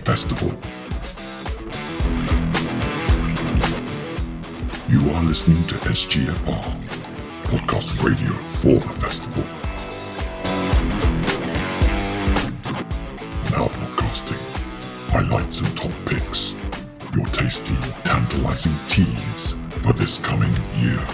Festival. You are listening to SGFR, podcast radio for the festival. Now broadcasting highlights and top picks, your tasty, tantalizing tease for this coming year.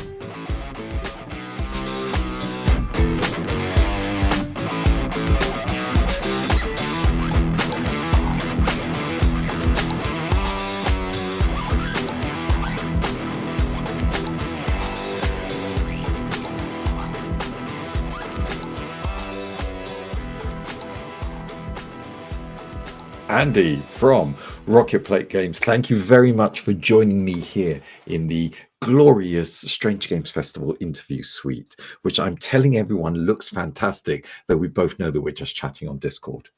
Andy from Rocket Plate Games, thank you very much for joining me here in the glorious Strange Games Festival interview suite, which I'm telling everyone looks fantastic, though we both know that we're just chatting on Discord.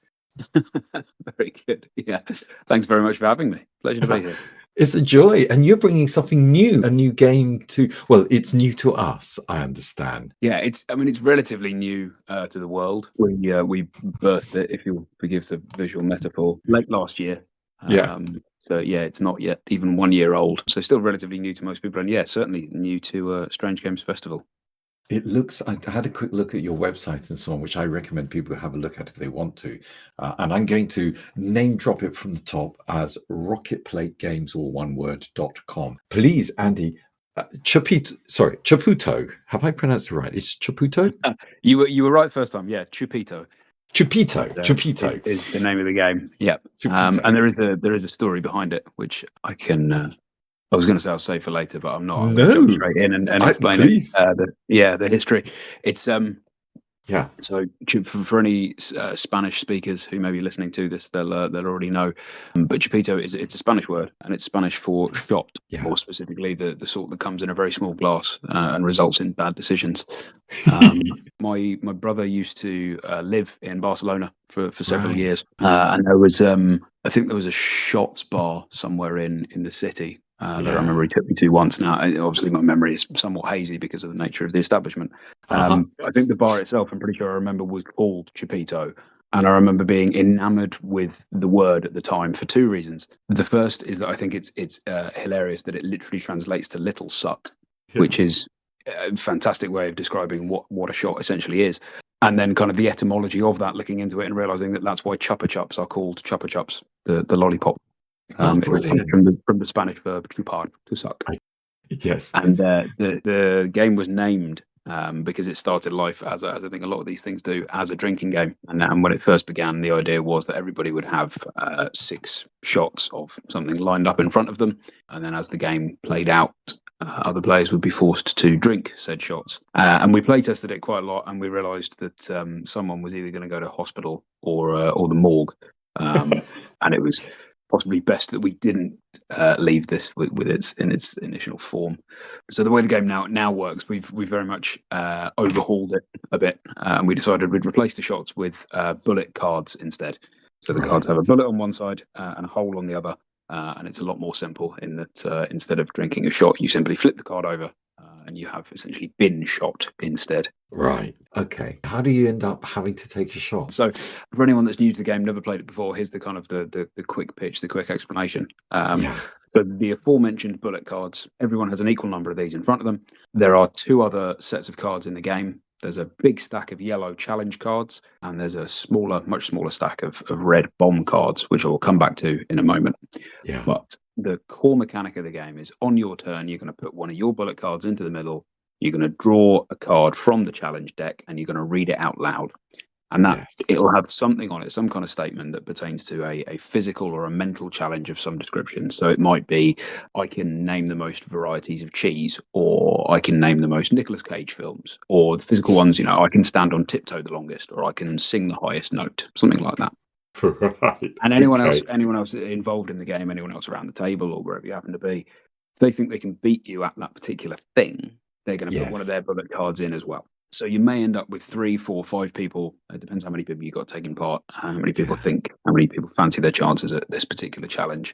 Very good. Yeah. Thanks very much for having me. Pleasure to be here. It's a joy. And you're bringing something new, a new game to, well, it's new to us, I understand. Yeah, it's relatively new to the world. We birthed it, if you'll forgive the visual metaphor, late last year. So yeah, it's not yet even 1 year old. So still relatively new to most people. And yeah, certainly new to Strange Games Festival. It looks, I had a quick look at your website and so on, which I recommend people have a look at if they want to. And I'm going to name drop it from the top as rocketplategames, all one word.com. Please, Andy, Chupito. Have I pronounced it right? It's Chupito? You were right first time. Yeah, Chupito. Chupito is the name of the game. Yeah. And there is a story behind it, which I can... I was going to say I'll save for later, but I'm not. I'm going to jump straight in and explain the history. It's So for any Spanish speakers who may be listening to this, they'll already know. But Chupito it's a Spanish word, and it's Spanish for shot. Yeah. More specifically, the sort that comes in a very small glass and results in bad decisions. My brother used to live in Barcelona for several years, and there was I think there was a shots bar somewhere in the city. That I remember he took me to once. Now, obviously, my memory is somewhat hazy because of the nature of the establishment. I think the bar itself, I'm pretty sure I remember, was called Chupito. And I remember being enamored with the word at the time for two reasons. The first is that I think it's hilarious that it literally translates to little suck, which is a fantastic way of describing what a shot essentially is. And then kind of the etymology of that, looking into it and realizing that that's why Chupa Chups are called Chupa Chups, the lollipop. It was from the Spanish verb chupar, to suck. Yes. And the game was named because it started life as I think a lot of these things do, as a drinking game. And when it first began, the idea was that everybody would have 6 shots of something lined up in front of them. And then as the game played out, other players would be forced to drink said shots. And we play tested it quite a lot, and we realised that someone was either going to go to hospital or the morgue. And it was possibly best that we didn't leave this with its initial form. So the way the game now works, we've very much overhauled it a bit, and we decided we'd replace the shots with bullet cards instead. So the cards have a bullet on one side and a hole on the other, and it's a lot more simple in that instead of drinking a shot, you simply flip the card over. And you have essentially been shot instead. Right. Okay. How do you end up having to take a shot? So, for anyone that's new to the game, never played it before, here's the kind of the quick pitch, the quick explanation. So the aforementioned bullet cards, everyone has an equal number of these in front of them. There are 2 other sets of cards in the game. There's a big stack of yellow challenge cards, and there's a much smaller stack of red bomb cards, which I will come back to in a moment. Yeah. But the core mechanic of the game is on your turn, you're going to put one of your bullet cards into the middle. You're going to draw a card from the challenge deck, and you're going to read it out loud. And that it'll have something on it, some kind of statement that pertains to a physical or a mental challenge of some description. So it might be, I can name the most varieties of cheese, or I can name the most Nicolas Cage films, or the physical ones, I can stand on tiptoe the longest, or I can sing the highest note, something like that. Right. And anyone else involved in the game, anyone else around the table or wherever you happen to be, if they think they can beat you at that particular thing, they're going to put one of their bullet cards in as well. So you may end up with 3, 4, 5 people. It depends how many people you've got taking part, how many people fancy their chances at this particular challenge.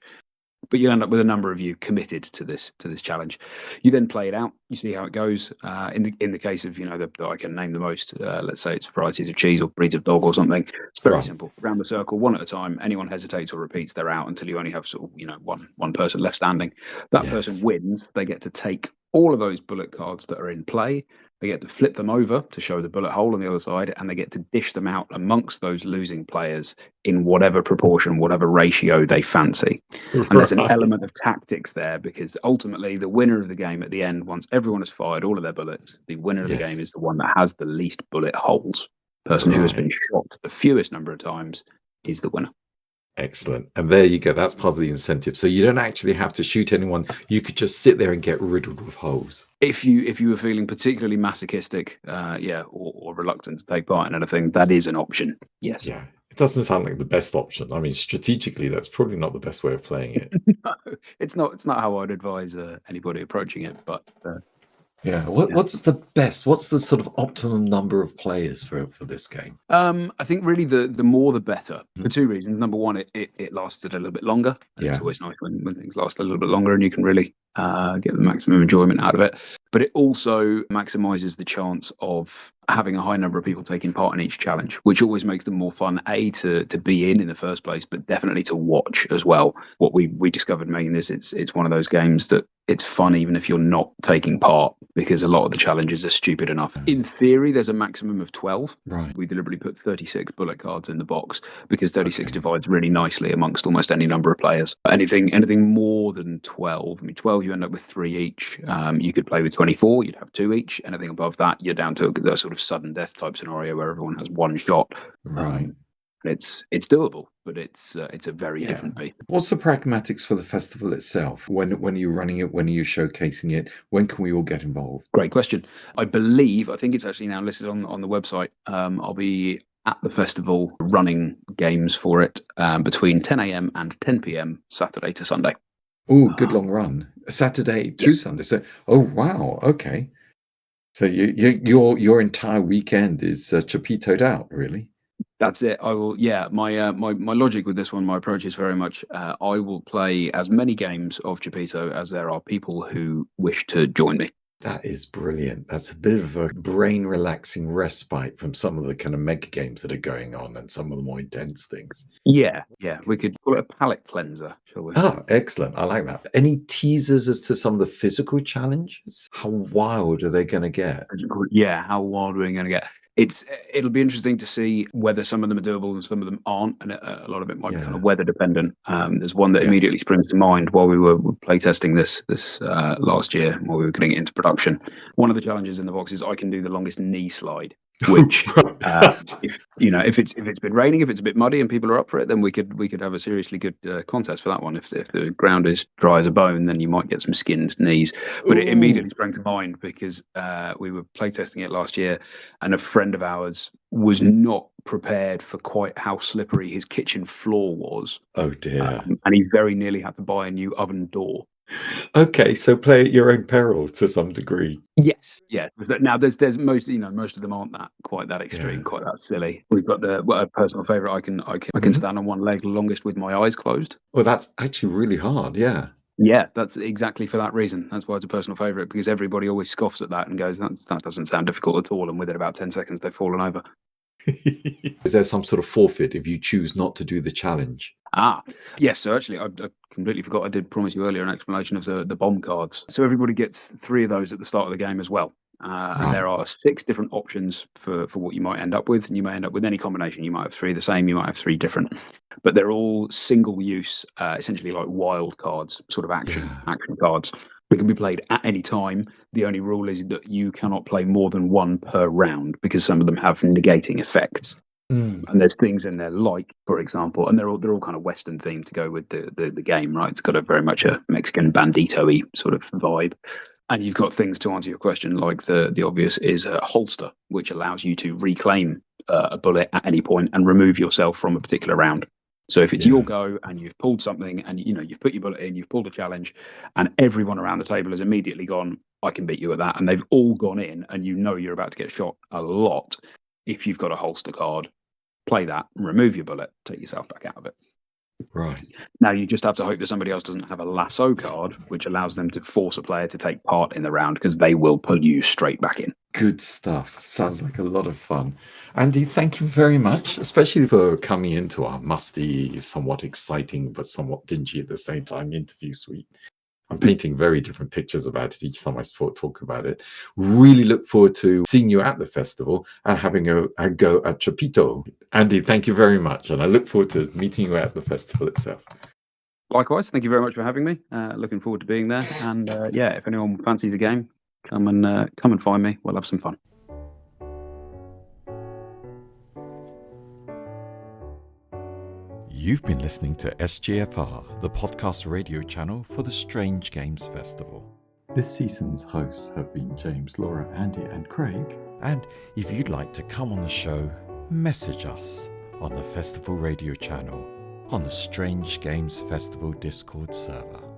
But you end up with a number of you committed to this challenge. You then play it out. You see how it goes. In the case of that I can name the most, let's say it's varieties of cheese or breeds of dog or something. It's very simple. Around the circle, one at a time. Anyone hesitates or repeats, they're out until you only have sort of one person left standing. That person wins. They get to take all of those bullet cards that are in play. They get to flip them over to show the bullet hole on the other side, and they get to dish them out amongst those losing players in whatever proportion, whatever ratio they fancy. And there's an element of tactics there, because ultimately the winner of the game at the end, once everyone has fired all of their bullets, the winner of the game is the one that has the least bullet holes. The person who has been shot the fewest number of times is the winner. Excellent. And there you go. That's part of the incentive. So you don't actually have to shoot anyone. You could just sit there and get riddled with holes. If you were feeling particularly masochistic, or reluctant to take part in anything, that is an option. Yes. Yeah. It doesn't sound like the best option. I mean, strategically, that's probably not the best way of playing it. No, it's not how I'd advise anybody approaching it. But what's the best? What's the sort of optimum number of players for this game? I think really the more the better, for two reasons. Number one, it lasted a little bit longer. It's always nice when things last a little bit longer and you can really get the maximum enjoyment out of it. But it also maximizes the chance of having a high number of people taking part in each challenge, which always makes them more fun, to be in the first place, but definitely to watch as well. What we discovered making this, it's one of those games that it's fun even if you're not taking part, because a lot of the challenges are stupid enough. In theory, there's a maximum of 12. Right. We deliberately put 36 bullet cards in the box because 36 divides really nicely amongst almost any number of players. Anything more than 12, 12 you end up with 3 each. You could play with 24, you'd have 2 each. Anything above that, you're down to a sort of sudden death type scenario where everyone has one shot. Right. It's doable, but it's a very different beat. What's the pragmatics for the festival itself? When are you running it? When are you showcasing it? When can we all get involved? Great question. I think it's actually now listed on the website. I'll be at the festival running games for it between 10 a.m. and 10 p.m. Saturday to Sunday. Oh, good long run. Saturday to Sunday. So, oh wow, okay. So your entire weekend is Chupitoed out, really? That's it. I will. Yeah, my logic with this one, my approach is very much. I will play as many games of Chupito as there are people who wish to join me. That is brilliant. That's a bit of a brain relaxing respite from some of the kind of mega games that are going on and some of the more intense things. Yeah. We could call it a palate cleanser, shall we? Oh, excellent. I like that. Any teasers as to some of the physical challenges? How wild are they going to get? Yeah, how wild are we going to get? It'll be interesting to see whether some of them are doable and some of them aren't, and a lot of it might be kind of weather dependent. There's one that immediately springs to mind while we were playtesting this last year, while we were getting it into production. One of the challenges in the box is I can do the longest knee slide, which if it's been raining, if it's a bit muddy and people are up for it, then we could have a seriously good contest for that one. If the ground is dry as a bone, then you might get some skinned knees. But it immediately sprang to mind because we were playtesting it last year, and a friend of ours was not prepared for quite how slippery his kitchen floor was. Oh dear. And he very nearly had to buy a new oven door. Okay, so play at your own peril to some degree. Yes, yeah. Now there's most of them aren't quite that extreme, quite that silly. We've got a personal favourite. I can stand on one leg the longest with my eyes closed. Well, that's actually really hard. Yeah. Yeah, that's exactly for that reason. That's why it's a personal favourite, because everybody always scoffs at that and goes, that doesn't sound difficult at all. And within about 10 seconds, they've fallen over. Is there some sort of forfeit if you choose not to do the challenge? Yes. So actually, I completely forgot. I did promise you earlier an explanation of the bomb cards. So everybody gets 3 of those at the start of the game as well. And there are 6 different options for what you might end up with. And you may end up with any combination. You might have 3 the same. You might have 3 different. But they're all single use, essentially like wild cards, sort of action cards. They can be played at any time. The only rule is that you cannot play more than 1 per round, because some of them have negating effects. And there's things in there like, for example, and they're all kind of Western themed to go with the game, right? It's got a very much a Mexican bandito-y sort of vibe. And you've got things, to answer your question, like the obvious is a holster, which allows you to reclaim a bullet at any point and remove yourself from a particular round. So if it's your go and you've pulled something and you've put your bullet in, you've pulled a challenge, and everyone around the table has immediately gone, I can beat you at that, and they've all gone in, and you're about to get shot a lot. If you've got a holster card, play that, remove your bullet, take yourself back out of it. Right. Now, you just have to hope that somebody else doesn't have a lasso card, which allows them to force a player to take part in the round, because they will pull you straight back in. Good stuff. Sounds like a lot of fun. Andy, thank you very much, especially for coming into our musty, somewhat exciting, but somewhat dingy at the same time interview suite. I'm painting very different pictures about it each time I talk about it. Really look forward to seeing you at the festival and having a go at Chupito. Andy, thank you very much. And I look forward to meeting you at the festival itself. Likewise, thank you very much for having me. Looking forward to being there. And if anyone fancies a game, come and find me. We'll have some fun. You've been listening to SGFR, the podcast radio channel for the Strange Games Festival. This season's hosts have been James, Laura, Andy, and Craig. And if you'd like to come on the show, message us on the Festival Radio channel on the Strange Games Festival Discord server.